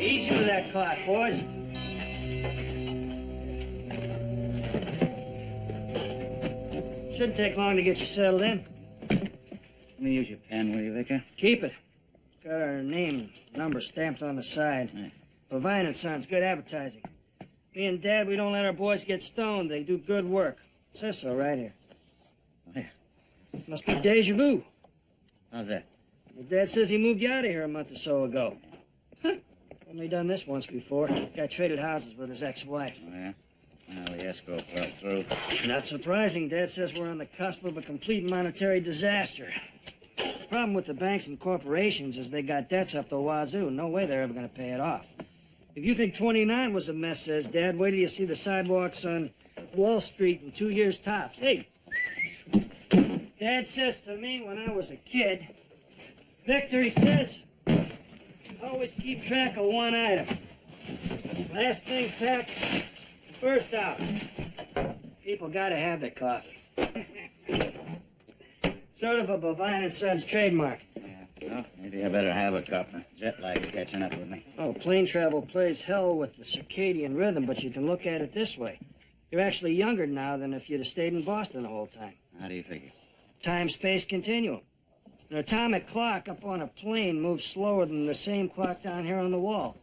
Easy with that clock, boys. Shouldn't take long to get you settled in. Let me use your pen, will you, Vicar? Keep it. Got our name and number stamped on the side. Right. Levine and Sons, good advertising. Me and Dad, we don't let our boys get stoned. They do good work. It says so right here. Here. Must be deja vu. How's that? Your Dad says he moved you out of here a month or so ago. Huh. Only done this once before. Guy traded houses with his ex-wife. Oh, yeah? Well, the escrow fell through. Not surprising. Dad says we're on the cusp of a complete monetary disaster. The problem with the banks and corporations is they got debts up the wazoo. No way they're ever going to pay it off. If you think 29 was a mess, says Dad, wait till you see the sidewalks on Wall Street in 2 years tops. Hey, Dad says to me when I was a kid, Victor, he says, always keep track of one item. Last thing packed, first out. People gotta have their coffee. Sort of a Bovine and Sons trademark. Yeah, well, maybe I better have a cup. Jet lag's catching up with me. Oh, plane travel plays hell with the circadian rhythm, but you can look at it this way. You're actually younger now than if you'd have stayed in Boston the whole time. How do you figure? Time-space continuum. An atomic clock up on a plane moves slower than the same clock down here on the wall.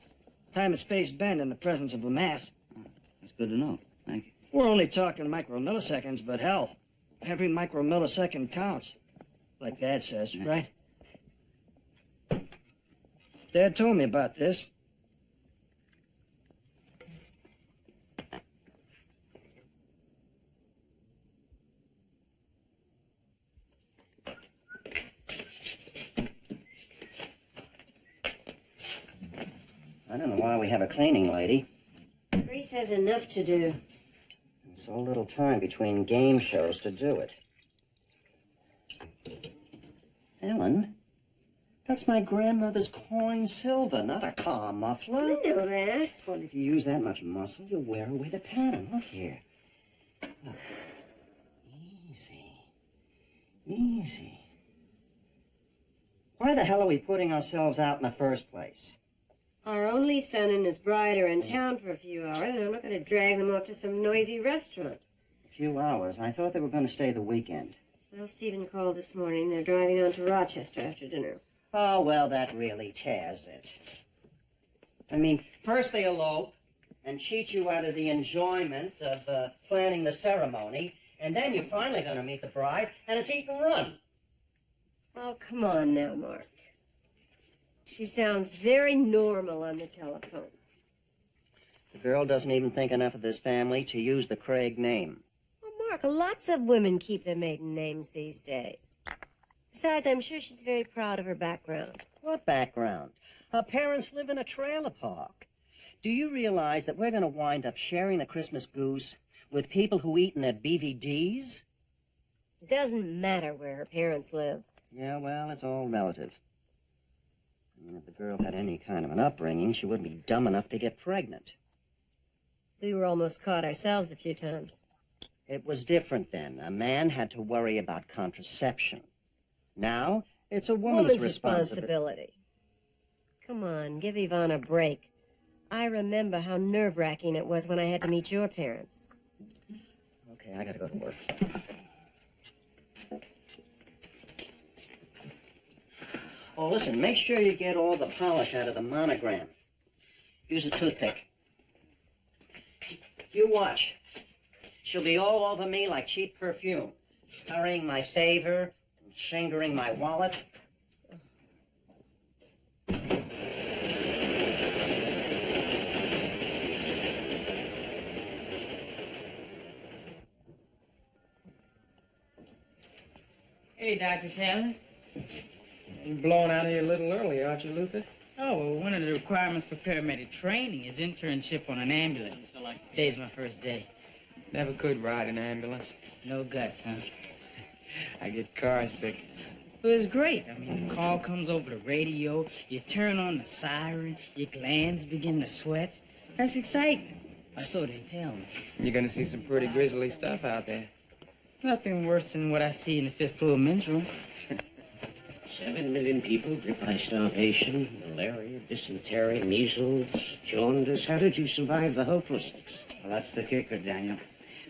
Time and space bend in the presence of a mass. That's good to know. Thank you. We're only talking micromilliseconds, but hell, every micromillisecond counts. Like Dad says, right? Dad told me about this. I don't know why we have a cleaning lady. Grace has enough to do. And so little time between game shows to do it. Ellen, that's my grandmother's coin silver, not a car muffler. I know that. Well, if you use that much muscle, you'll wear away the pattern. Look here. Look. Easy. Easy. Why the hell are we putting ourselves out in the first place? Our only son and his bride are in town for a few hours, and I'm not going to drag them off to some noisy restaurant. A few hours? I thought they were going to stay the weekend. Well, Stephen called this morning. They're driving on to Rochester after dinner. Oh, well, that really tears it. I mean, first they elope and cheat you out of the enjoyment of planning the ceremony, and then you're finally going to meet the bride, and it's eat and run. Oh, come on now, Mark. She sounds very normal on the telephone. The girl doesn't even think enough of this family to use the Craig name. Well, Mark, lots of women keep their maiden names these days. Besides, I'm sure she's very proud of her background. What background? Her parents live in a trailer park. Do you realize that we're going to wind up sharing the Christmas goose with people who eat in their BVDs? It doesn't matter where her parents live. Yeah, well, it's all relative. I mean, if the girl had any kind of an upbringing, she wouldn't be dumb enough to get pregnant. We were almost caught ourselves a few times. It was different then. A man had to worry about contraception. Now, it's a woman's responsibility. Come on, give Yvonne a break. I remember how nerve-wracking it was when I had to meet your parents. Okay, I gotta go to work. Oh, listen, make sure you get all the polish out of the monogram. Use a toothpick. You watch. She'll be all over me like cheap perfume, currying my favor, and fingering my wallet. Hey, Dr. Shanley. You're blowing out of here a little early, aren't you, Luther? Oh, well, one of the requirements for paramedic training is internship on an ambulance. Today's my first day. Never could ride an ambulance. No guts, huh? I get car sick. Well, it's great. I mean, the call comes over the radio, you turn on the siren, your glands begin to sweat. That's exciting. Or so they tell me. You're gonna see some pretty grisly stuff out there. Nothing worse than what I see in the fifth floor men's room. 7 million people gripped by starvation, malaria, dysentery, measles, jaundice. How did you survive the hopelessness? Well, that's the kicker, Daniel.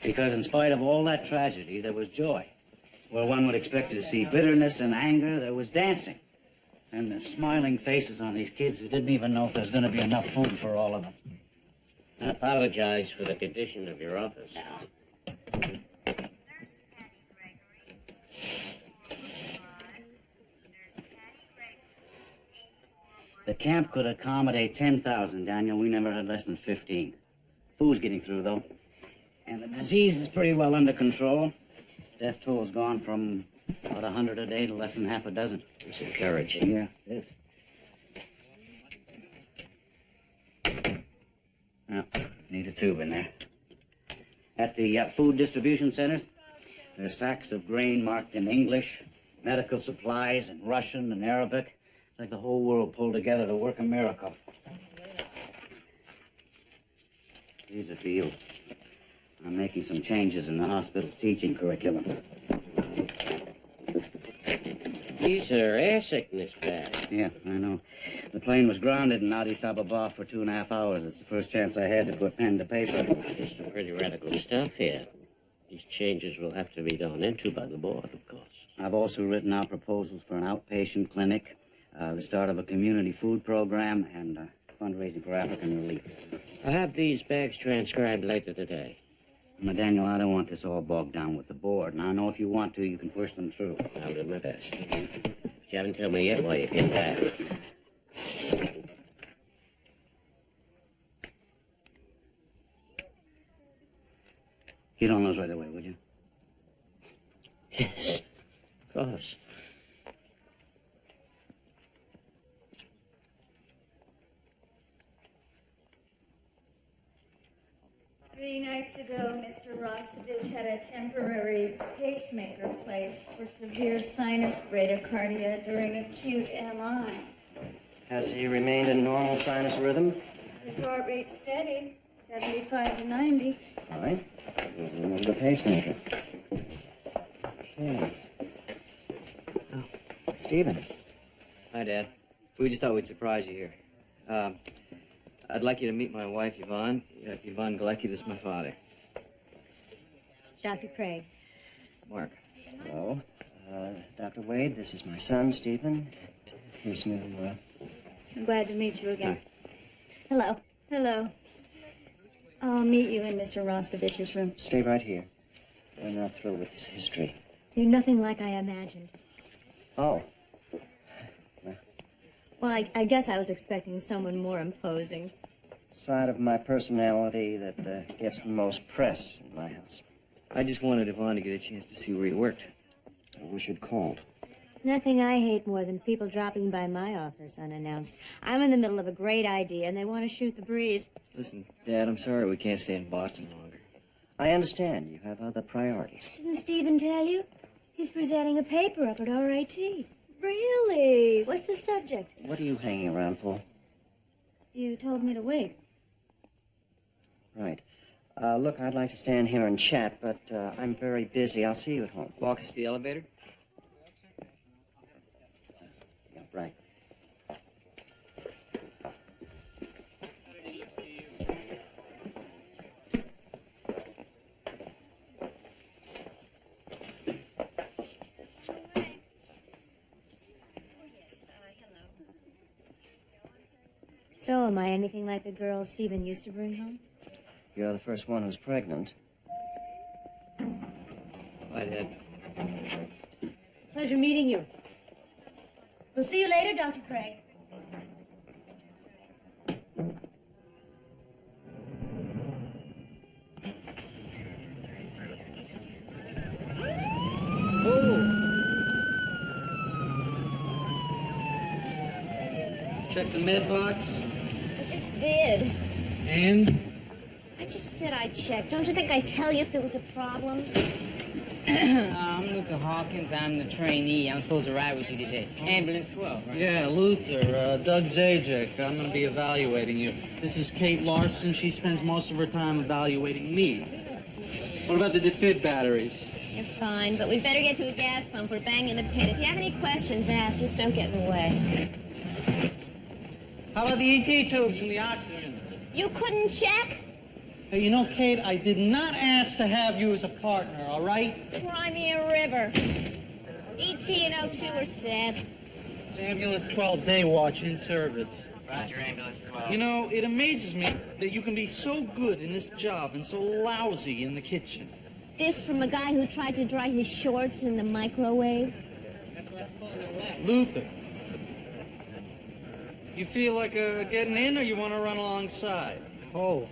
Because in spite of all that tragedy, there was joy. Where one would expect to see bitterness and anger, there was dancing. And the smiling faces on these kids who didn't even know if there was going to be enough food for all of them. I apologize for the condition of your office. The camp could accommodate 10,000, Daniel. We never had less than 15. Food's getting through, though. And the disease is pretty well under control. Death toll's gone from about 100 a day to less than half a dozen. It's encouraging. Yeah, it is. Now, need a tube in there. At the food distribution centers, there are sacks of grain marked in English, medical supplies in Russian and Arabic. It's like the whole world pulled together to work a miracle. These are for you. I'm making some changes in the hospital's teaching curriculum. These are air sickness bags. Yeah, I know. The plane was grounded in Addis Ababa for 2.5 hours. It's the first chance I had to put pen to paper. There's some pretty radical stuff here. These changes will have to be gone into by the board, of course. I've also written out proposals for an outpatient clinic, the start of a community food program, and fundraising for African relief. I'll have these bags transcribed later today. Now, Daniel, I don't want this all bogged down with the board. And I know if you want to, you can push them through. I'll do my best. But you haven't told me yet why you came back. You'd on those right away, would you? Yes, of course. 3 nights ago, Mr. Rostovich had a temporary pacemaker placed for severe sinus bradycardia during acute MI. Has he remained in normal sinus rhythm? His heart rate steady, 75 to 90. All right. We'll remove the pacemaker. Okay. Oh, Stephen. Hi, Dad. We just thought we'd surprise you here. I'd like you to meet my wife, Yvonne. Yvonne Galecki, this is my father. Dr. Craig. Mark. Hello. Dr. Wade, this is my son, Stephen. His new, I'm glad to meet you again. Hi. Hello. Hello. I'll meet you in Mr. Rostovich's room. Stay right here. We're not through with his history. You're nothing like I imagined. Oh. Well, I guess I was expecting someone more imposing. Side of my personality that gets the most press in my house. I just wanted Yvonne to get a chance to see where you worked. I wish you'd called. Nothing I hate more than people dropping by my office unannounced. I'm in the middle of a great idea, and they want to shoot the breeze. Listen, Dad, I'm sorry we can't stay in Boston longer. I understand you have other priorities. Didn't Stephen tell you? He's presenting a paper up at RIT. Really? What's the subject? What are you hanging around for? You told me to wait. Right. Look, I'd like to stand here and chat, but I'm very busy. I'll see you at home. Walk us to the elevator? Yeah, right. So, am I anything like the girl Stephen used to bring home? You're the first one who's pregnant. Bye, Dad. Pleasure meeting you. We'll see you later, Dr. Craig. Check the med box. I just did. And? I just said I'd check. Don't you think I'd tell you if there was a problem? I'm Luther Hawkins. I'm the trainee. I'm supposed to ride with you today. Ambulance 12, right? Yeah, Luther, Doug Zajac. I'm going to be evaluating you. This is Kate Larson. She spends most of her time evaluating me. What about the defib batteries? You're fine, but we better get to a gas pump. We're banging the pit. If you have any questions, ask. Just don't get in the way. How about the ET tubes and the oxygen? You couldn't check? Hey, you know, Kate, I did not ask to have you as a partner, all right? Cry me a river. ET and O2 are set. It's Ambulance 12 day watch in service. Roger, Ambulance 12. You know, it amazes me that you can be so good in this job and so lousy in the kitchen. This from a guy who tried to dry his shorts in the microwave? Luther, you feel like getting in or you want to run alongside? Oh.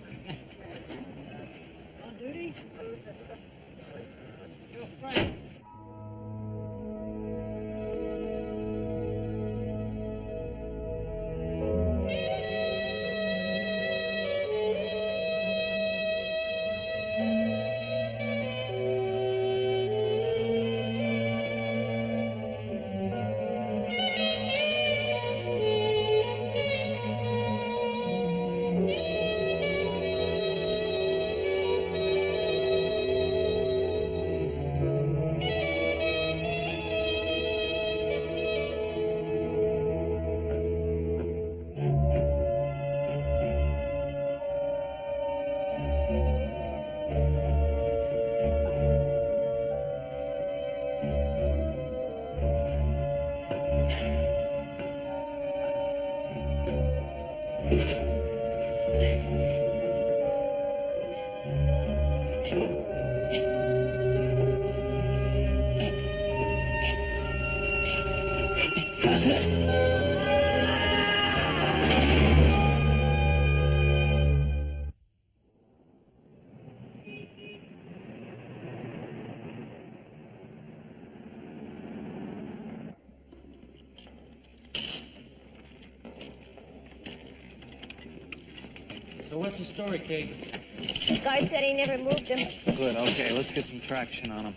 So what's the story, Kate? The guard said he never moved them. Good, okay, let's get some traction on him.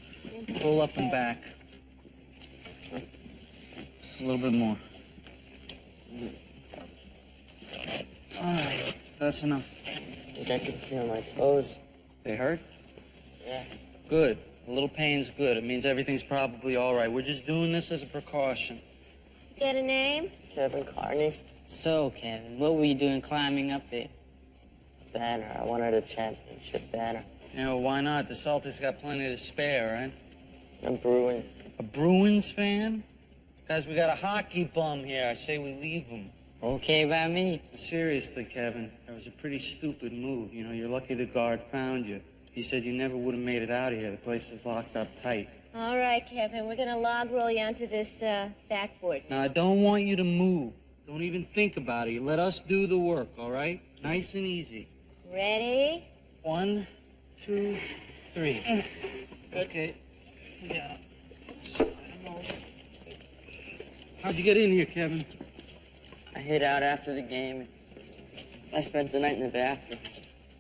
Pull up and back. A little bit more. All right, that's enough. I think I can feel my toes. They hurt? Yeah. Good. A little pain's good. It means everything's probably all right. We're just doing this as a precaution. Get a name? Kevin Carney. So, Kevin, what were you doing climbing up there? Banner. I wanted a championship banner. Yeah, well, why not? The Celtics got plenty to spare, right? And Bruins. A Bruins fan? Guys, we got a hockey bum here. I say we leave him. Okay by me. Seriously, Kevin, that was a pretty stupid move. You know, you're lucky the guard found you. He said you never would have made it out of here. The place is locked up tight. All right, Kevin. We're going to log roll you onto this backboard. Now, I don't want you to move. Don't even think about it. You let us do the work, all right? Nice and easy. Ready? 1, 2, 3. 3. Okay. Yeah. How'd you get in here, Kevin? I hid out after the game. I spent the night in the bathroom.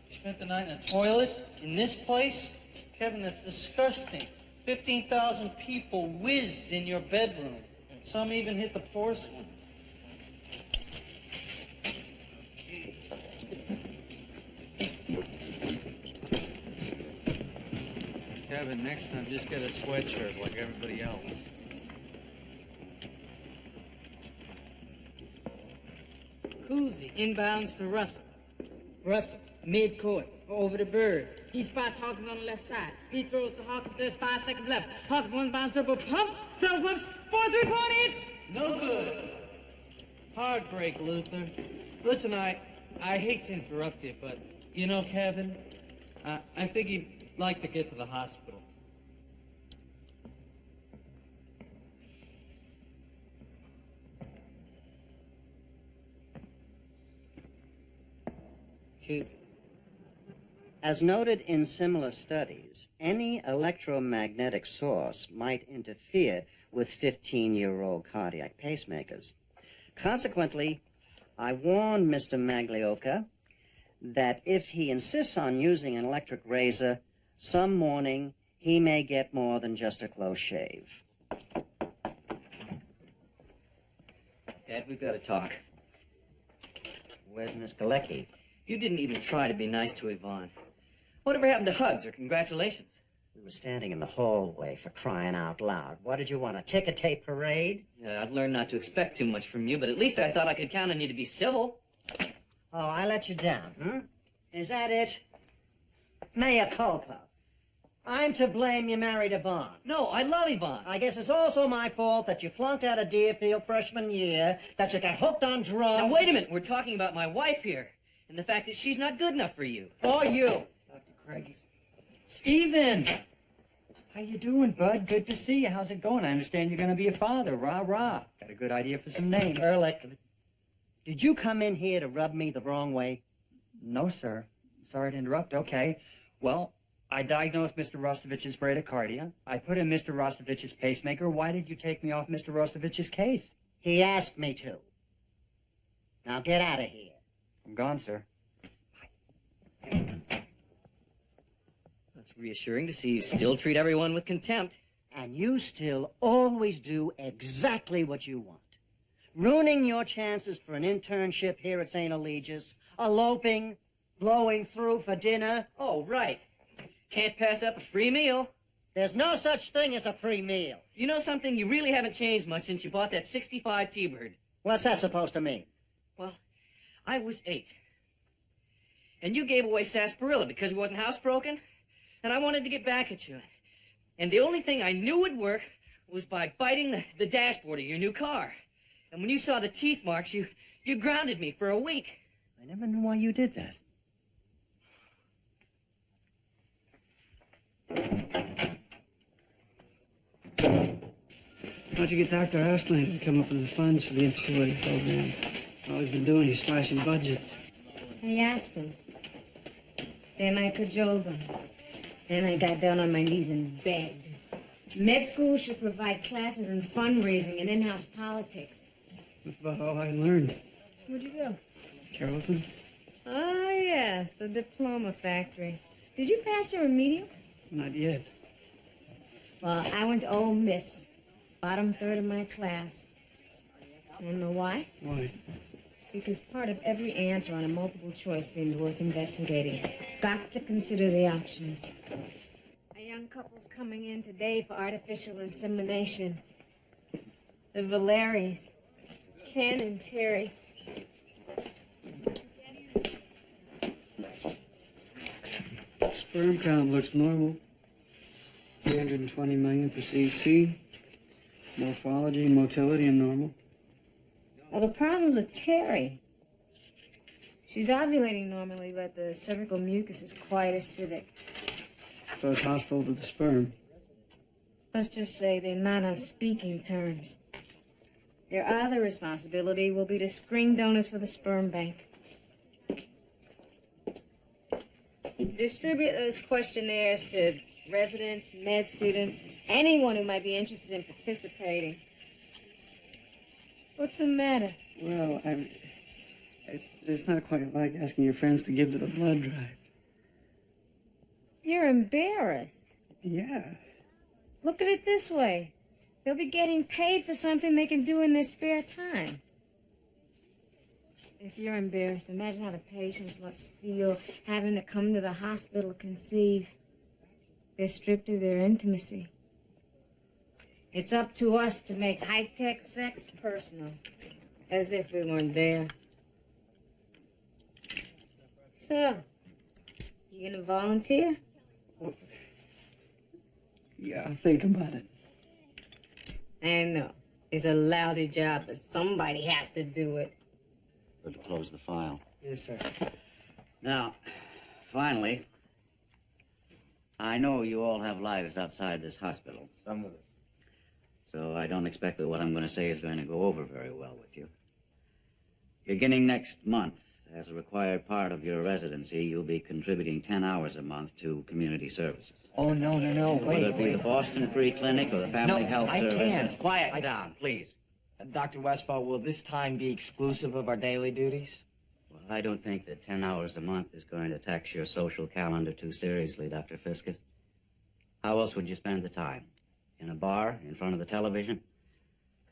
You spent the night in a toilet? In this place? Kevin, that's disgusting. 15,000 people whizzed in your bedroom. Some even hit the porcelain. Kevin, next time just get a sweatshirt like everybody else. Cousy, inbounds to Russell. Russell, mid-court, over the bird. He spots Hawkins on the left side. He throws to Hawkins, there's 5 seconds left. Hawkins one bounce, dribble, pumps, double pumps, 4 3-point hits! No good. Heartbreak, Luther. Listen, I hate to interrupt you, but you know, Kevin, I think he'd like to get to the hospital. As noted in similar studies, any electromagnetic source might interfere with 15-year-old cardiac pacemakers. Consequently, I warned Mr. Maglioka that if he insists on using an electric razor, some morning he may get more than just a close shave. Dad, we've got to talk. Where's Miss Galecki? You didn't even try to be nice to Yvonne. Whatever happened to hugs or congratulations? We were standing in the hallway, for crying out loud. What did you want, a ticker-tape parade? Yeah, I've learned not to expect too much from you, but at least I thought I could count on you to be civil. Oh, I let you down, hmm? Is that it? Mea culpa. I'm to blame you married Yvonne. No, I love Yvonne. I guess it's also my fault that you flunked out of Deerfield freshman year, that you got hooked on drugs. Now, wait a minute. We're talking about my wife here, and the fact that she's not good enough for you. Or you. Dr. Craigie. Steven! How you doing, bud? Good to see you. How's it going? I understand you're going to be a father. Rah, rah. Got a good idea for some names. Ehrlich, did you come in here to rub me the wrong way? No, sir. Sorry to interrupt. Okay. Well, I diagnosed Mr. Rostovich's bradycardia. I put in Mr. Rostovich's pacemaker. Why did you take me off Mr. Rostovich's case? He asked me to. Now get out of here. I'm gone, sir. It's reassuring to see you still treat everyone with contempt. And you still always do exactly what you want. Ruining your chances for an internship here at St. Eligius, eloping, blowing through for dinner. Oh, right. Can't pass up a free meal. There's no such thing as a free meal. You know something? You really haven't changed much since you bought that 65 T-Bird. What's that supposed to mean? Well, I was 8. And you gave away sarsaparilla because it wasn't housebroken. And I wanted to get back at you. And the only thing I knew would work was by biting the dashboard of your new car. And when you saw the teeth marks, you grounded me for a week. I never knew why you did that. How'd you get Dr. Ostland to come up with the funds for the infertility program? All he's been doing is slashing budgets. I asked him. Then I cajoled him. Then I got down on my knees and begged. Med school should provide classes in fundraising and in-house politics. That's about all I learned. Where'd you go? Carrollton? Oh, yes, the diploma factory. Did you pass your remedial? Not yet. Well, I went to Ole Miss. Bottom third of my class. Wanna know why? Why? Because part of every answer on a multiple choice seemed worth investigating. Got to consider the options. A young couple's coming in today for artificial insemination. The Valeries. Ken and Terry. Sperm count looks normal. 320 million for CC. Morphology, motility, and normal. Well, the problem's with Terry. She's ovulating normally, but the cervical mucus is quite acidic. So it's hostile to the sperm. Let's just say they're not on speaking terms. Their other responsibility will be to screen donors for the sperm bank. Distribute those questionnaires to residents, med students, anyone who might be interested in participating. What's the matter? Well, it's not quite like asking your friends to give to the blood drive. You're embarrassed. Yeah. Look at it this way. They'll be getting paid for something they can do in their spare time. If you're embarrassed, imagine how the patients must feel having to come to the hospital to conceive. They're stripped of their intimacy. It's up to us to make high-tech sex personal, as if we weren't there. So, you gonna volunteer? Yeah, I'll think about it. I know. It's a lousy job, but somebody has to do it. Good to close the file. Yes, sir. Now, finally, I know you all have lives outside this hospital. Some of us. So I don't expect that what I'm going to say is going to go over very well with you. Beginning next month, as a required part of your residency, you'll be contributing 10 hours a month to community services. Oh, no. Whether it be the Boston Free Clinic or the Family Health I Service. can't. Quiet down, please. Dr. Westphal, will this time be exclusive of our daily duties? Well, I don't think that 10 hours a month is going to tax your social calendar too seriously, Dr. Fiscus. How else would you spend the time? In a bar, in front of the television?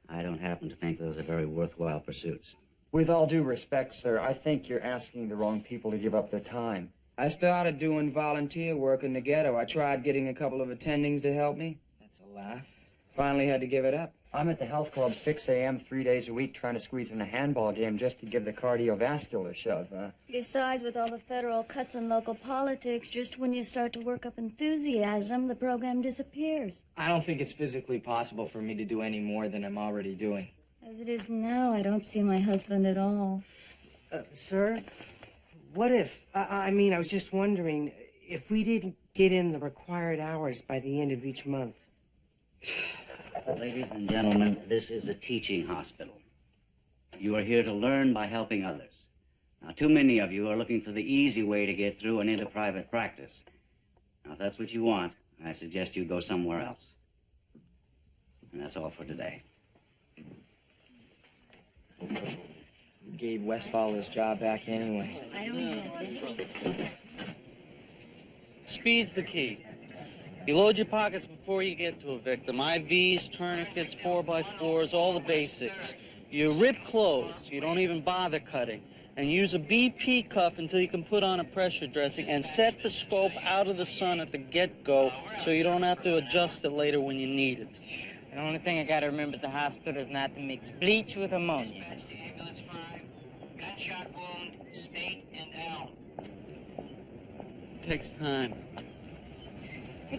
I don't happen to think those are very worthwhile pursuits. With all due respect, sir, I think you're asking the wrong people to give up their time. I started doing volunteer work in the ghetto. I tried getting a couple of attendings to help me. That's a laugh. Finally had to give it up. I'm at the health club 6 a.m. 3 days a week trying to squeeze in a handball game just to give the cardiovascular shove. Besides, with all the federal cuts in local politics, just when you start to work up enthusiasm, the program disappears. I don't think it's physically possible for me to do any more than I'm already doing. As it is now, I don't see my husband at all. Sir, what if, I was just wondering, if we didn't get in the required hours by the end of each month? Ladies and gentlemen, this is a teaching hospital. You are here to learn by helping others. Now, too many of you are looking for the easy way to get through and into private practice. Now, if that's what you want, I suggest you go somewhere else. And that's all for today. We gave Westphal his job back anyway. I don't know. Speed's the key. You load your pockets before you get to a victim. IVs, tourniquets, 4x4s, all the basics. You rip clothes. You don't even bother cutting. And use a BP cuff until you can put on a pressure dressing and set the scope out of the sun at the get-go so you don't have to adjust it later when you need it. The only thing I gotta remember at the hospital is not to mix bleach with ammonia. Gunshot wound, state and L. Takes time.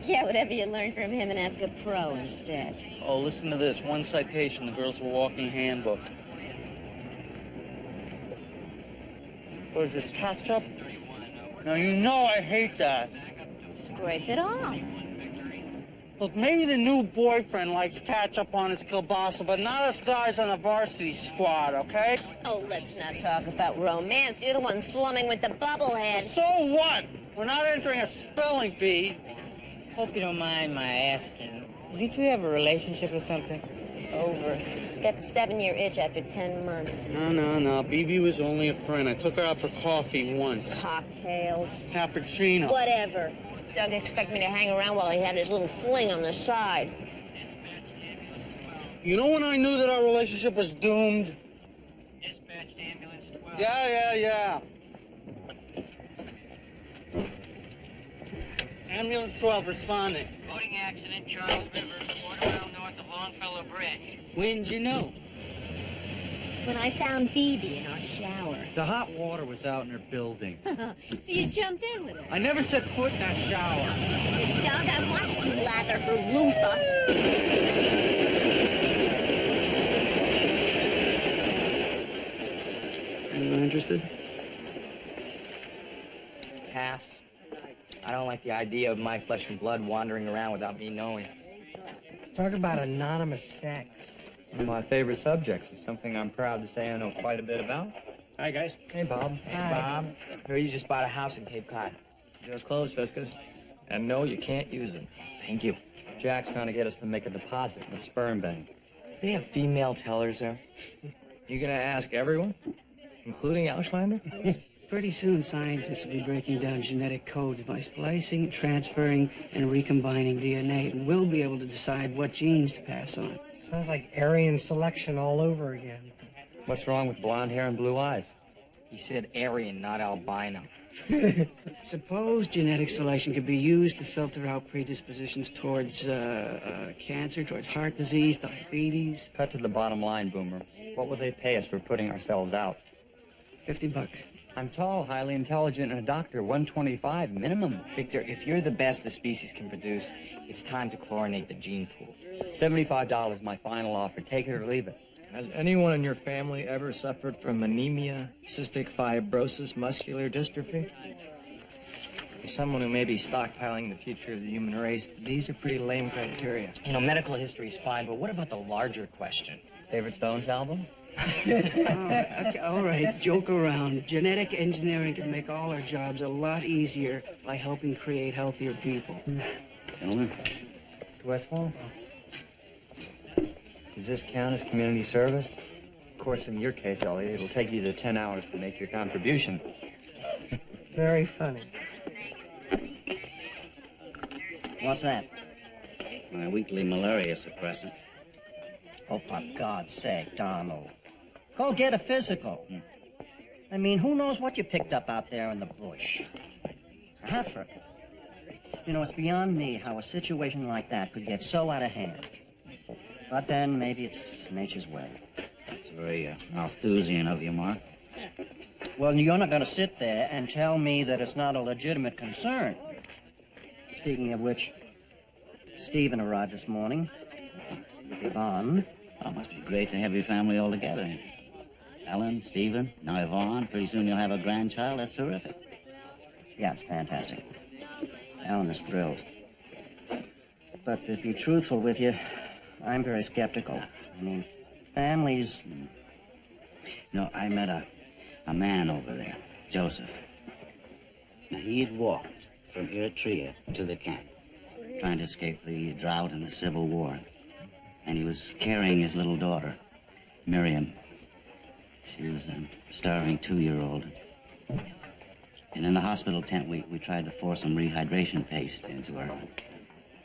Yeah, whatever you learn from him and ask a pro instead. Oh, listen to this. One citation, the girls' walking handbook. What is this, ketchup? Now, you know I hate that. Scrape it off. Look, maybe the new boyfriend likes ketchup on his kielbasa, but not us guys on the varsity squad, okay? Oh, let's not talk about romance. You're the one slumming with the bubblehead. So what? We're not entering a spelling bee. Hope you don't mind my asking. Didn't you have a relationship or something? Over. Got the 7-year itch after 10 months. No. BB was only a friend. I took her out for coffee once. Cocktails. Cappuccino. Whatever. Doug expected me to hang around while he had his little fling on the side. You know when I knew that our relationship was doomed? Dispatched ambulance 12. Yeah. Ambulance 12 responding. Boating accident, Charles River, quarter mile north of Longfellow Bridge. When'd you know? When I found Bibi in our shower. The hot water was out in her building. So you jumped in with her? I never set foot in that shower. Doug, I watched you lather her loofah. Anyone interested? Pass. I don't like the idea of my flesh and blood wandering around without me knowing. Talk about anonymous sex. One of my favorite subjects is something I'm proud to say I know quite a bit about. Hi, guys. Hey, Bob. Hi. Bob, heard you just bought a house in Cape Cod. Just closed, Fiscus. And no, you can't use it. Thank you. Jack's trying to get us to make a deposit in the sperm bank. They have female tellers there. You gonna ask everyone? Including Auschlander? Pretty soon, scientists will be breaking down genetic codes by splicing, transferring, and recombining DNA, and we'll be able to decide what genes to pass on. Sounds like Aryan selection all over again. What's wrong with blonde hair and blue eyes? He said Aryan, not albino. Suppose genetic selection could be used to filter out predispositions towards cancer, towards heart disease, diabetes. Cut to the bottom line, Boomer. What would they pay us for putting ourselves out? $50. I'm tall, highly intelligent, and a doctor. $125 minimum. Victor, if you're the best the species can produce, it's time to chlorinate the gene pool. $75, my final offer. Take it or leave it. Has anyone in your family ever suffered from anemia, cystic fibrosis, muscular dystrophy? For someone who may be stockpiling the future of the human race, these are pretty lame criteria. You know, medical history is fine, but what about the larger question? Favorite Stones album? Okay, all right, joke around. Genetic engineering can make all our jobs a lot easier by helping create healthier people. Gentlemen. Westfall? Does this count as community service? Of course, in your case, Elliot, it'll take you to 10 hours to make your contribution. Very funny. What's that? My weekly malaria suppressant. Oh, for God's sake, Donald. Go get a physical. I mean, who knows what you picked up out there in the bush? Africa. You know, it's beyond me how a situation like that could get so out of hand. But then maybe it's nature's way. That's very Malthusian of you, Mark. Well, you're not going to sit there and tell me that it's not a legitimate concern. Speaking of which, Stephen arrived this morning with Yvonne. Oh, it must be great to have your family all together. Ellen, Stephen, now Yvonne. Pretty soon you'll have a grandchild. That's terrific. Yeah, it's fantastic. Ellen is thrilled. But to be truthful with you, I'm very skeptical. I mean, families... You know, I met a man over there, Joseph. Now, he had walked from Eritrea to the camp, trying to escape the drought and the civil war. And he was carrying his little daughter, Miriam. She was a starving 2-year-old. And in the hospital tent, we tried to force some rehydration paste into her.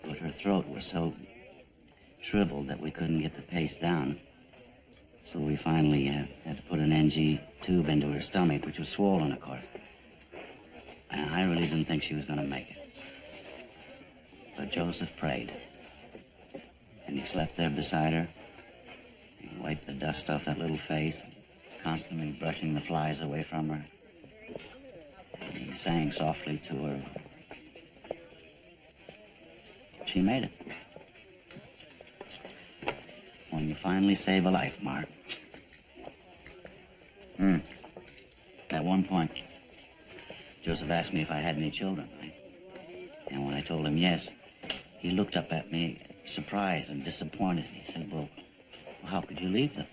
But her throat was so shriveled that we couldn't get the paste down. So we finally had to put an NG tube into her stomach, which was swollen, of course. And I really didn't think she was going to make it. But Joseph prayed. And he slept there beside her. He wiped the dust off that little face, constantly brushing the flies away from her. And he sang softly to her. She made it. When you finally save a life, Mark. At one point, Joseph asked me if I had any children. And when I told him yes, he looked up at me, surprised and disappointed. He said, well, how could you leave them?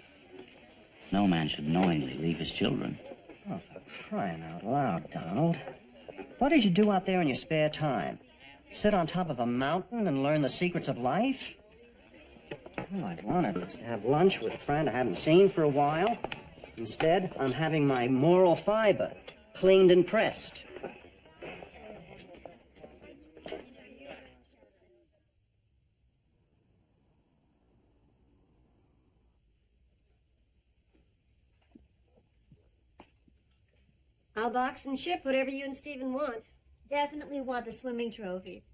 No man should knowingly leave his children. Oh, for crying out loud, Donald. What did you do out there in your spare time? Sit on top of a mountain and learn the secrets of life? All I wanted was to have lunch with a friend I haven't seen for a while. Instead, I'm having my moral fiber cleaned and pressed. I'll box and ship whatever you and Stephen want. Definitely want the swimming trophies.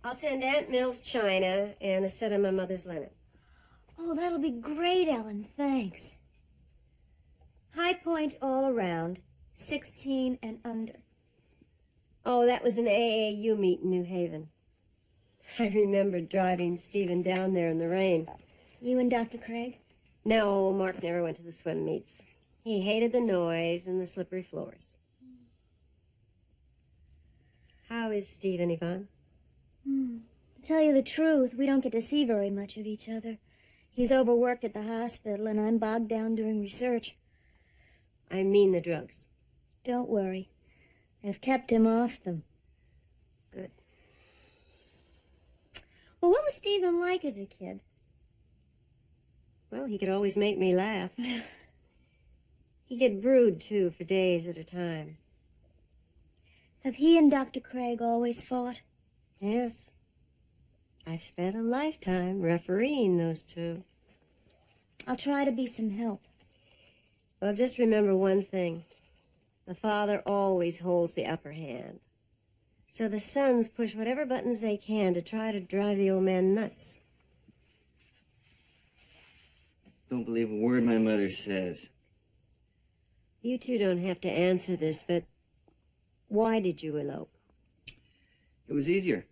I'll send Aunt Mills china and a set of my mother's linen. Oh, that'll be great, Ellen. Thanks. High point all around, 16 and under. Oh, that was an AAU meet in New Haven. I remember driving Stephen down there in the rain. You and Dr. Craig? No, Mark never went to the swim meets. He hated the noise and the slippery floors. How is Stephen, Yvonne? To tell you the truth, we don't get to see very much of each other. He's overworked at the hospital, and I'm bogged down doing research. I mean the drugs. Don't worry. I've kept him off them. Good. Well, what was Stephen like as a kid? Well, he could always make me laugh. He'd get brewed, too, for days at a time. Have he and Dr. Craig always fought? Yes. I've spent a lifetime refereeing those two. I'll try to be some help. Well, just remember one thing. The father always holds the upper hand. So the sons push whatever buttons they can to try to drive the old man nuts. Don't believe a word my mother says. You two don't have to answer this, but why did you elope? It was easier.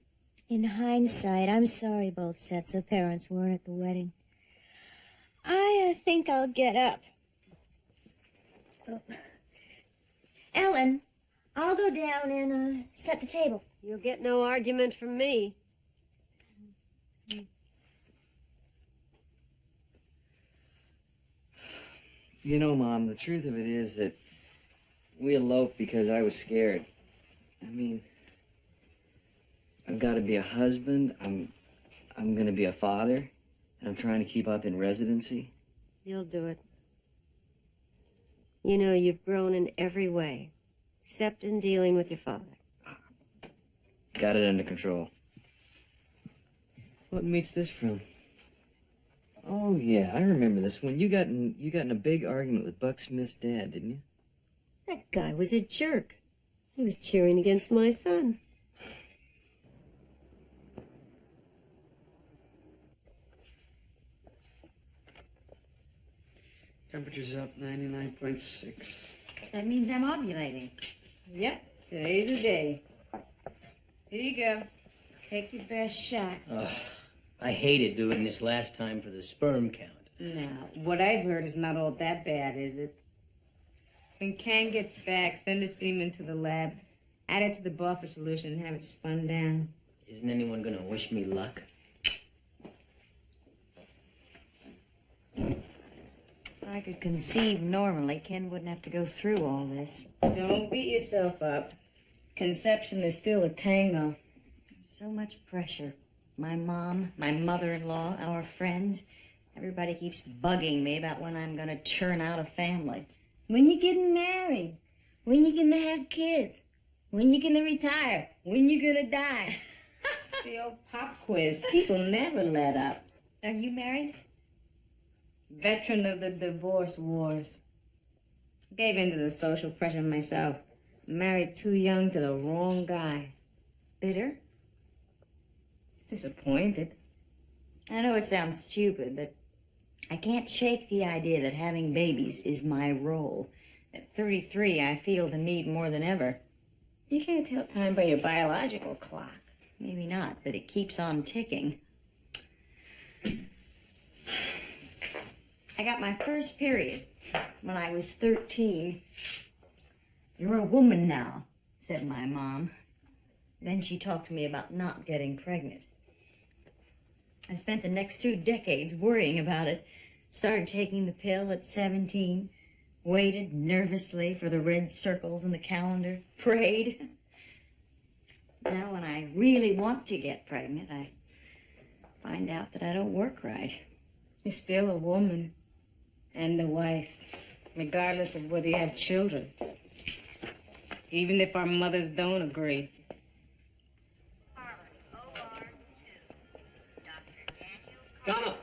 In hindsight, I'm sorry both sets of parents weren't at the wedding. I think I'll get up. Oh. Ellen, I'll go down and set the table. You'll get no argument from me. You know, Mom, the truth of it is that we eloped because I was scared. I mean, I've got to be a husband, I'm going to be a father, and I'm trying to keep up in residency. You'll do it. You know, you've grown in every way, except in dealing with your father. Got it under control. What meat's this from? Oh, yeah, I remember this one. You got in a big argument with Buck Smith's dad, didn't you? That guy was a jerk. He was cheering against my son. Temperature's up 99.6. That means I'm ovulating. Yep, today's the day. Here you go. Take your best shot. I hated doing this last time for the sperm count. Now, what I've heard is not all that bad, is it? When Ken gets back, send the semen to the lab, add it to the buffer solution, and have it spun down. Isn't anyone gonna wish me luck? If I could conceive normally, Ken wouldn't have to go through all this. Don't beat yourself up. Conception is still a tango. So much pressure. My mom, my mother-in-law, our friends, everybody keeps bugging me about when I'm gonna churn out a family. When you getting married? When you gonna have kids? When you gonna retire? When you gonna die? It's the old pop quiz. People never let up. Are you married? Veteran of the divorce wars. Gave in to the social pressure myself. Married too young to the wrong guy. Bitter? Disappointed. I know it sounds stupid, but I can't shake the idea that having babies is my role. At 33, I feel the need more than ever. You can't tell time by your biological clock. Maybe not, but it keeps on ticking. I got my first period when I was 13. You're a woman now, said my mom. Then she talked to me about not getting pregnant. I spent the next 2 decades worrying about it. Started taking the pill at 17. Waited nervously for the red circles in the calendar. Prayed. Now when I really want to get pregnant, I find out that I don't work right. You're still a woman. And a wife. Regardless of whether you have children. Even if our mothers don't agree. Donald!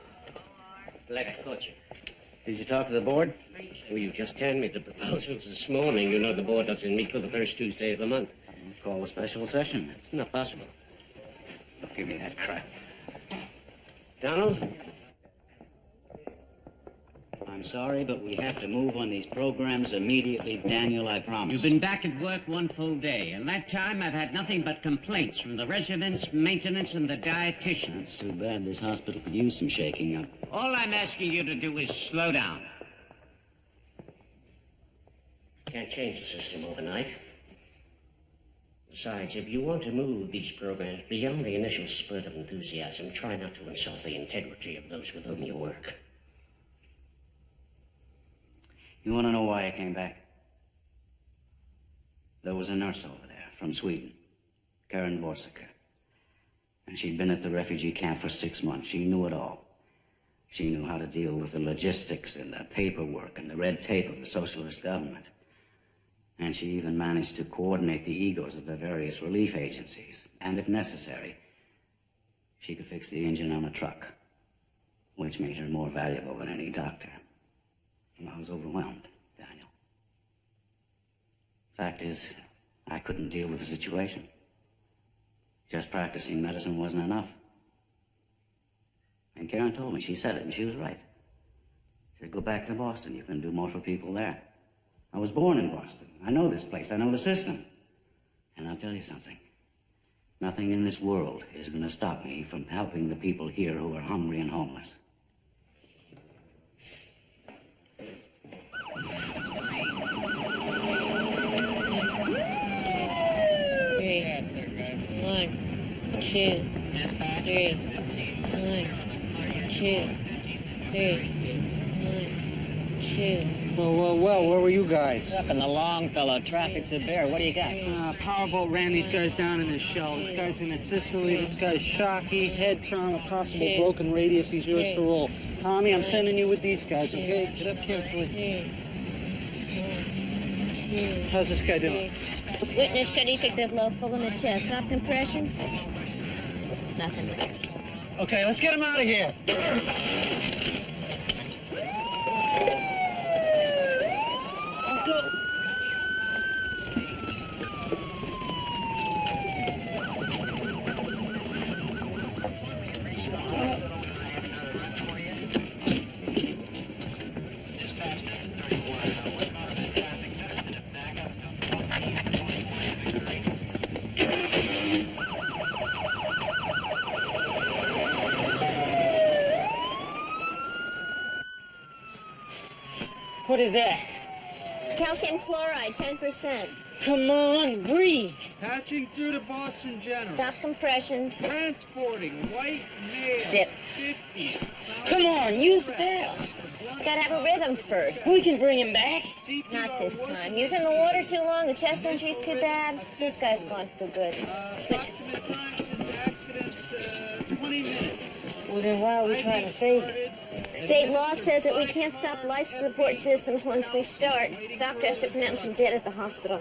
Glad I caught you. Did you talk to the board? Well, you just handed me the proposals this morning. You know the board doesn't meet till the first Tuesday of the month. Call a special session. It's not possible. Don't give me that crap. Donald? I'm sorry, but we have to move on these programs immediately, Daniel, I promise. You've been back at work 1 full day. In that time, I've had nothing but complaints from the residents, maintenance, and the dietitian. It's too bad. This hospital could use some shaking up. All I'm asking you to do is slow down. Can't change the system overnight. Besides, if you want to move these programs beyond the initial spurt of enthusiasm, try not to insult the integrity of those with whom you work. You want to know why I came back? There was a nurse over there from Sweden. Karen Vorsiker. And she'd been at the refugee camp for 6 months. She knew it all. She knew how to deal with the logistics and the paperwork and the red tape of the socialist government. And she even managed to coordinate the egos of the various relief agencies. And if necessary, she could fix the engine on a truck, which made her more valuable than any doctor. And I was overwhelmed, Daniel. Fact is, I couldn't deal with the situation. Just practicing medicine wasn't enough. And Karen told me, she said it, and she was right. She said, go back to Boston. You can do more for people there. I was born in Boston. I know this place. I know the system. And I'll tell you something. Nothing in this world is going to stop me from helping the people here who are hungry and homeless. Well, where were you guys? Up in the Longfellow. Traffic's a bear. What do you got? Powerboat ran these guys down in the shell. This guy's in a Sicily. This guy's shocky. Head turn, a possible broken radius. He's yours to roll. Tommy, I'm sending you with these guys, okay? Get up carefully. How's this guy doing? Witness said he took the blow full in the chest. Soft compressions? Nothing there. Okay, let's get him out of here. What is that? Calcium chloride, 10%. Come on, breathe. Patching through to Boston General. Stop compressions. Transporting white male. Zip. 50. Come on, use the pedals. Gotta have a rhythm first. We can bring him back. Not this time. He was in the water too long, the chest injury's too bad. This guy's gone for good. Switch. 20 minutes. Well, then why are we trying to save him? State law says that we can't stop life support systems once we start. Doctor has to pronounce him dead at the hospital.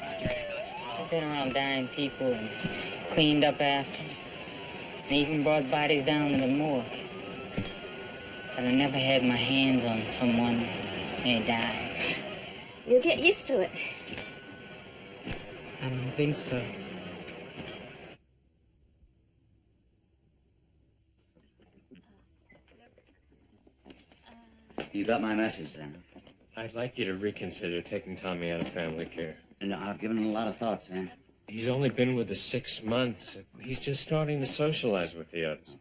I've been around dying people and cleaned up after them. And even brought bodies down to the morgue. But I never had my hands on someone who died. You'll get used to it. I don't think so. You got my message, then? I'd like you to reconsider taking Tommy out of family care. No, I've given it a lot of thought, Sam. He's only been with us 6 months. He's just starting to socialize with the others.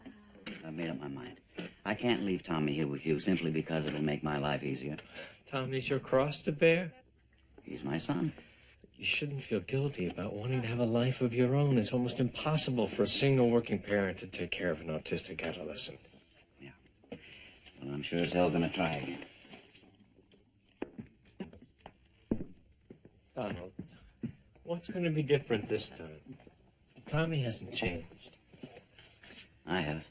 I've made up my mind. I can't leave Tommy here with you simply because it'll make my life easier. Tommy's your cross to bear? He's my son. You shouldn't feel guilty about wanting to have a life of your own. It's almost impossible for a single working parent to take care of an autistic adolescent. Well, I'm sure as hell gonna try again. Donald, what's going to be different this time? Tommy hasn't changed. I have.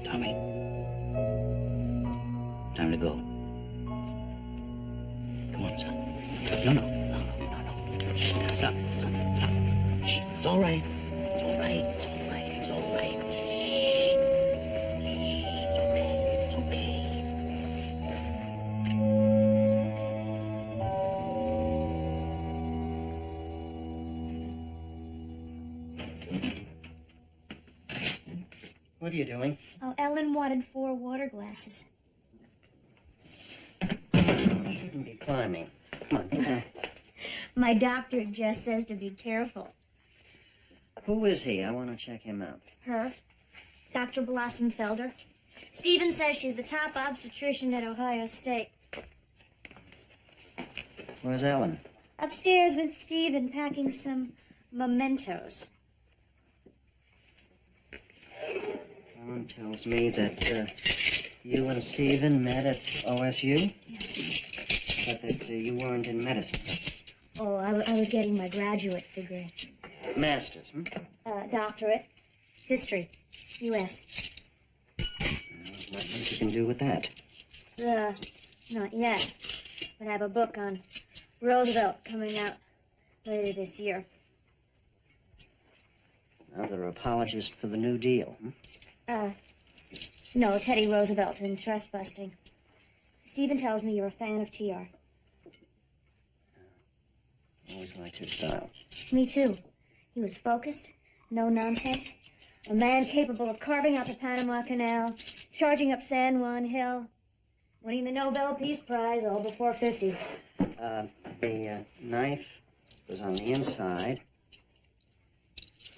Tommy. Time to go. Come on, son. No. Stop. Stop. Shh. It's all right. It's all right. It's all right. It's all right. Shh. It's okay. It's okay. What are you doing? Oh, Ellen wanted 4 water glasses. You shouldn't be climbing. Come on, get down. My doctor just says to be careful. Who is he? I want to check him out. Her, Dr. Blossomfelder. Stephen says she's the top obstetrician at Ohio State. Where's Ellen? Upstairs with Stephen packing some mementos. Ellen tells me that you and Stephen met at OSU? But that you weren't in medicine. Oh, I was getting my graduate degree. Master's, Doctorate. History. U.S. Not much you can do with that. Not yet. But I have a book on Roosevelt coming out later this year. Another apologist for the New Deal, No, Teddy Roosevelt and trust busting. Stephen tells me you're a fan of TR. Always liked his style. Me too. He was focused, no nonsense. A man capable of carving out the Panama Canal, charging up San Juan Hill, winning the Nobel Peace Prize all before 50. The knife was on the inside,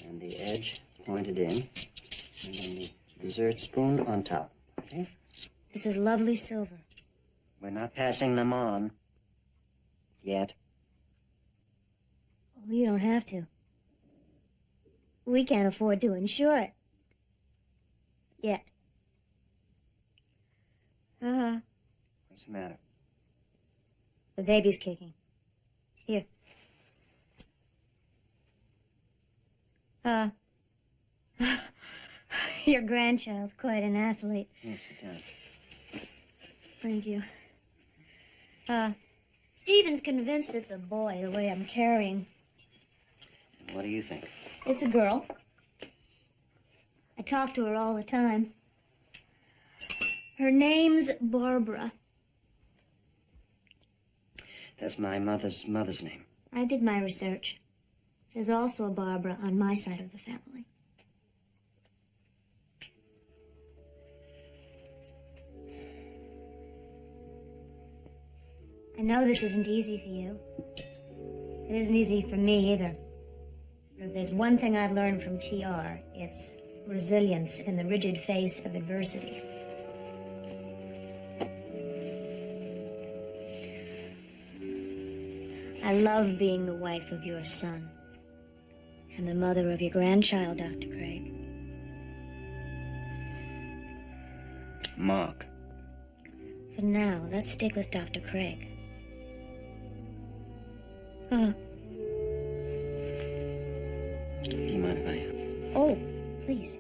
and the edge pointed in, and then the dessert spoon on top. Okay? This is lovely silver. We're not passing them on. Yet. Oh, you don't have to. We can't afford to insure it. Yet. What's the matter? The baby's kicking. Here. Your grandchild's quite an athlete. Yes, sit down. Thank you. Stephen's convinced it's a boy, the way I'm carrying. What do you think? It's a girl. I talk to her all the time. Her name's Barbara. That's my mother's name. I did my research. There's also a Barbara on my side of the family. I know this isn't easy for you. It isn't easy for me either. But if there's one thing I've learned from TR, it's resilience in the rigid face of adversity. I love being the wife of your son and the mother of your grandchild, Dr. Craig. Mark. For now, let's stick with Dr. Craig. Huh. Do you mind if I... Oh, please.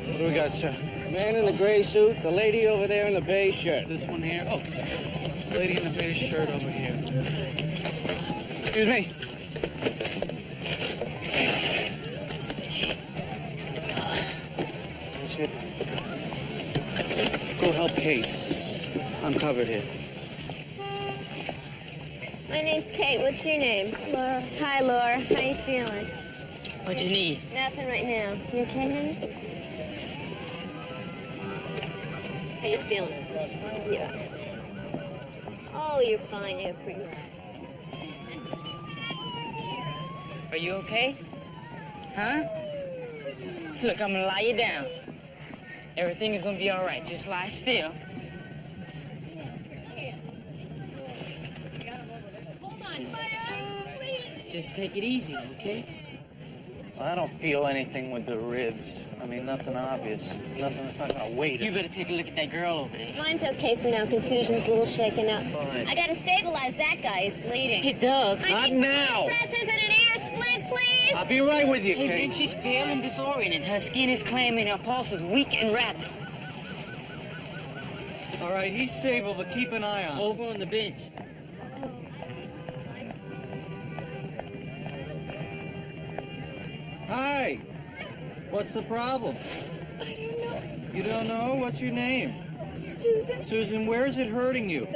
What do we got, sir? Man in the gray suit, the lady over there in the beige shirt. This one here? Oh, lady in the beige shirt over here. Excuse me. That's it. Go help Kate. I'm covered here. My name's Kate. What's your name? Laura. Hi, Laura. How you feeling? What you need? Nothing right now. You okay, honey? How you feeling? See your eyes. Oh, you're fine. You're pretty. Are you okay? Huh? Look, I'm gonna lie you down. Everything is gonna be all right. Just lie still. Just take it easy, okay? I don't feel anything with the ribs. I mean, nothing obvious. Nothing that's not gonna wait. You better take a look at that girl over there. Mine's okay for now. Contusion's a little shaken up. Fine. I gotta stabilize that guy. He's bleeding. Hey, Doug. Not now. Francis and an ear splint, please. I'll be right with you, Hey, Kate. bitch, she's pale and disoriented. Her skin is clammy and her pulse is weak and rapid. All right, he's stable, but keep an eye on him. Over on the bench. Hi. What's the problem? I don't know. You don't know? What's your name? Susan. Susan, where is it hurting you?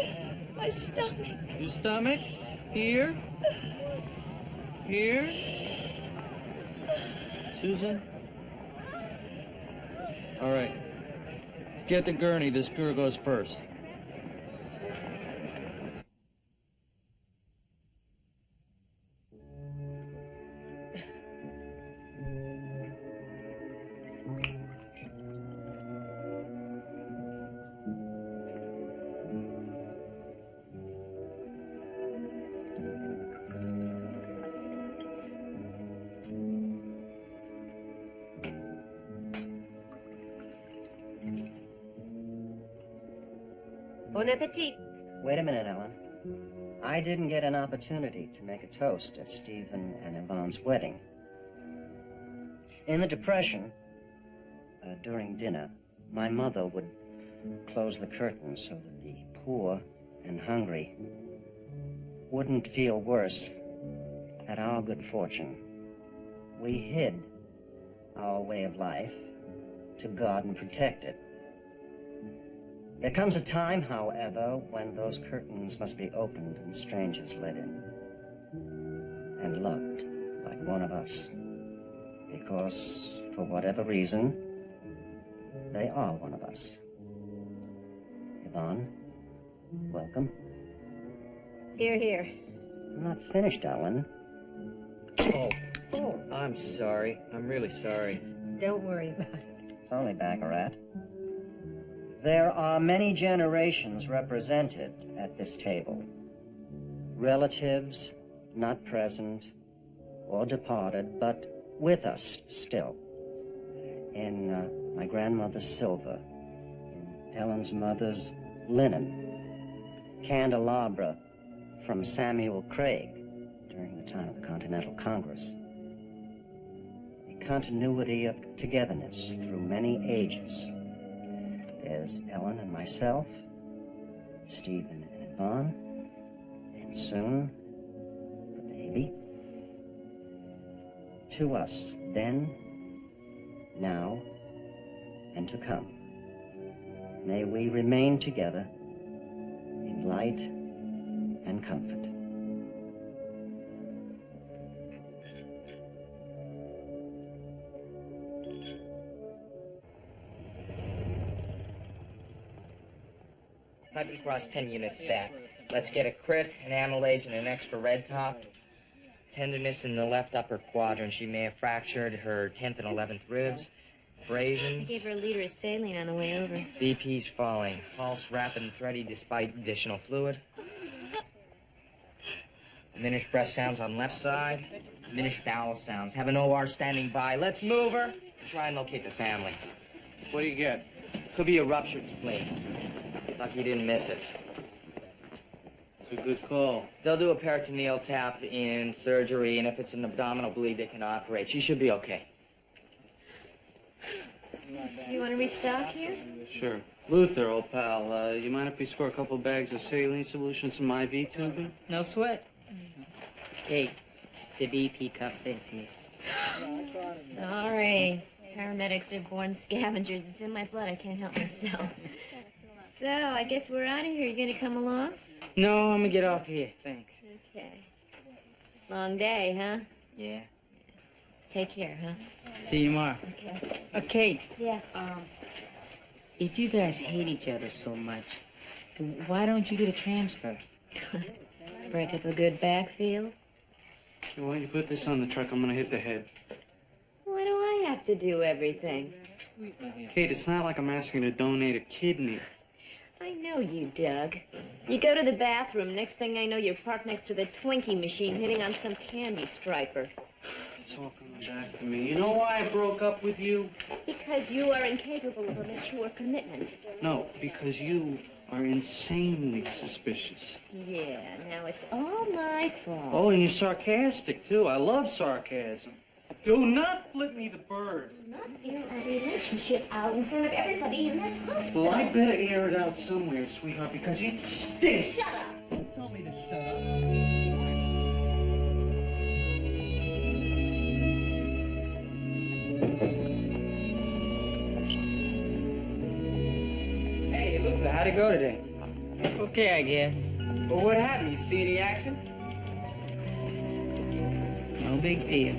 My stomach. Your stomach? Here? Here? Susan? All right. Get the gurney. This girl goes first. Bon appetit. Wait a minute, Ellen. I didn't get an opportunity to make a toast at Stephen and Yvonne's wedding. In the Depression, during dinner, my mother would close the curtains so that the poor and hungry wouldn't feel worse at our good fortune. We hid our way of life to guard and protect it. There comes a time, however, when those curtains must be opened and strangers let in and loved like one of us. Because, for whatever reason, they are one of us. Yvonne, welcome. Here, here. I'm not finished, Ellen. Oh, I'm sorry. I'm really sorry. Don't worry about it. It's only baccarat. There are many generations represented at this table. Relatives not present or departed, but with us still. In my grandmother's silver, in Ellen's mother's linen, candelabra from Samuel Craig during the time of the Continental Congress. A continuity of togetherness through many ages. There's Ellen and myself, Stephen and Yvonne, and soon, the baby. To us, then, now, and to come. May we remain together in light and comfort. Type across 10 units stack. Let's get a crit, an amylase, and an extra red top. Tenderness in the left upper quadrant. She may have fractured her 10th and 11th ribs. Abrasions. I gave her a liter of saline on the way over. BP's falling. Pulse rapid and thready despite additional fluid. Diminished breath sounds on left side. Diminished bowel sounds. Have an OR standing by. Let's move her and try and locate the family. What do you get? Could be a ruptured spleen. Lucky you didn't miss it. It's a good call. They'll do a peritoneal tap in surgery, and if it's an abdominal bleed, they can operate. She should be okay. Do you want to restock here? Sure. Luther, old pal, you mind if we score a couple bags of saline solution, some IV tubing? No sweat. Hey, the BP cuff says here. Sorry. Paramedics are born scavengers. It's in my blood. I can't help myself. So, I guess we're out of here. You gonna come along? No, I'm gonna get off here. Thanks. Okay. Long day, huh? Yeah. Take care, huh? See you tomorrow. Okay. Kate. Yeah. If you guys hate each other so much, why don't you get a transfer? Break up a good backfield? Hey, why don't you put this on the truck? I'm gonna hit the head. Why do I have to do everything? Kate, it's not like I'm asking you to donate a kidney. I know you, Doug. You go to the bathroom, next thing I know, you're parked next to the Twinkie machine hitting on some candy striper. It's all coming back to me. You know why I broke up with you? Because you are incapable of a mature commitment. No, because you are insanely suspicious. Yeah, now it's all my fault. Oh, and you're sarcastic, too. I love sarcasm. Do not flip me the bird. Not air a relationship out in front of everybody in this hospital. Well, I better air it out somewhere, sweetheart, because you stink. Shut up. Tell me to shut up. Hey, So how'd it go today? Okay, I guess. Well, what happened? You see any action? No big deal.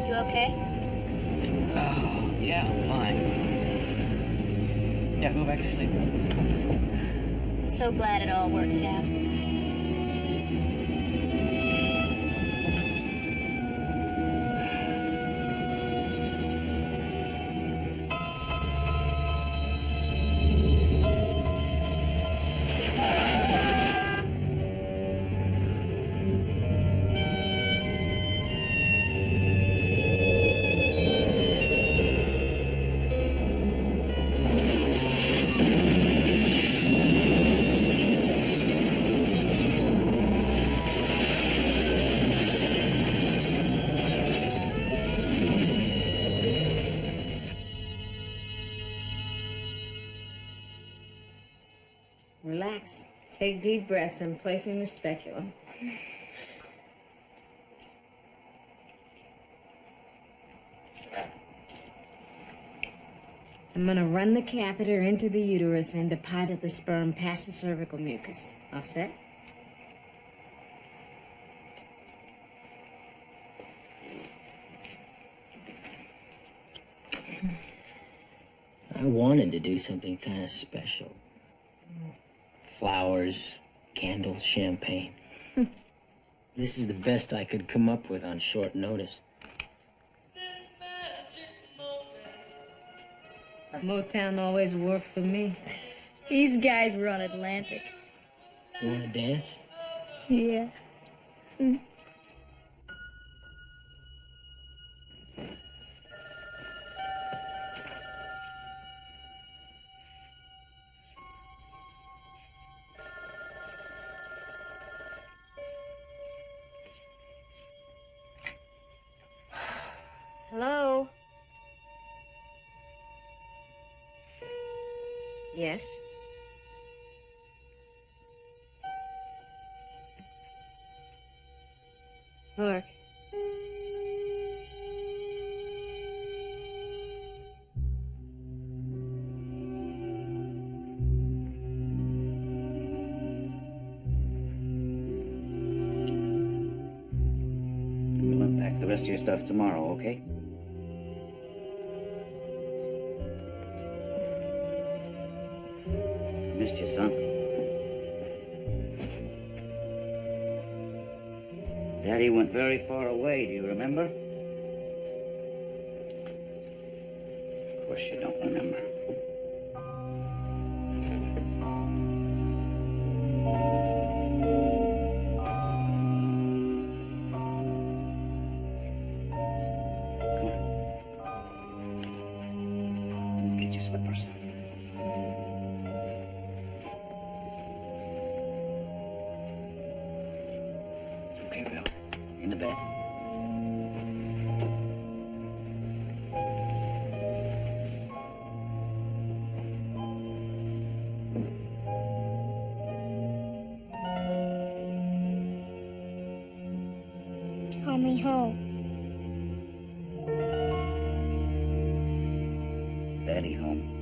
You okay? Oh, yeah, I'm fine. Yeah, go back to sleep. I'm so glad it all worked out. Relax. Take deep breaths. I'm placing the speculum. I'm gonna run the catheter into the uterus and deposit the sperm past the cervical mucus. All set? I wanted to do something kind of special. Flowers, candles, champagne. This is the best I could come up with on short notice. Motown always worked for me. These guys were on Atlantic. You want to dance? Yeah. Hello? Yes? Mark. We'll unpack the rest of your stuff tomorrow, okay? Missed you, son. Daddy went very far away, do you remember? Of course you don't remember. Get your slippers. Okay, Bill. Into bed. Call me home. Daddy home.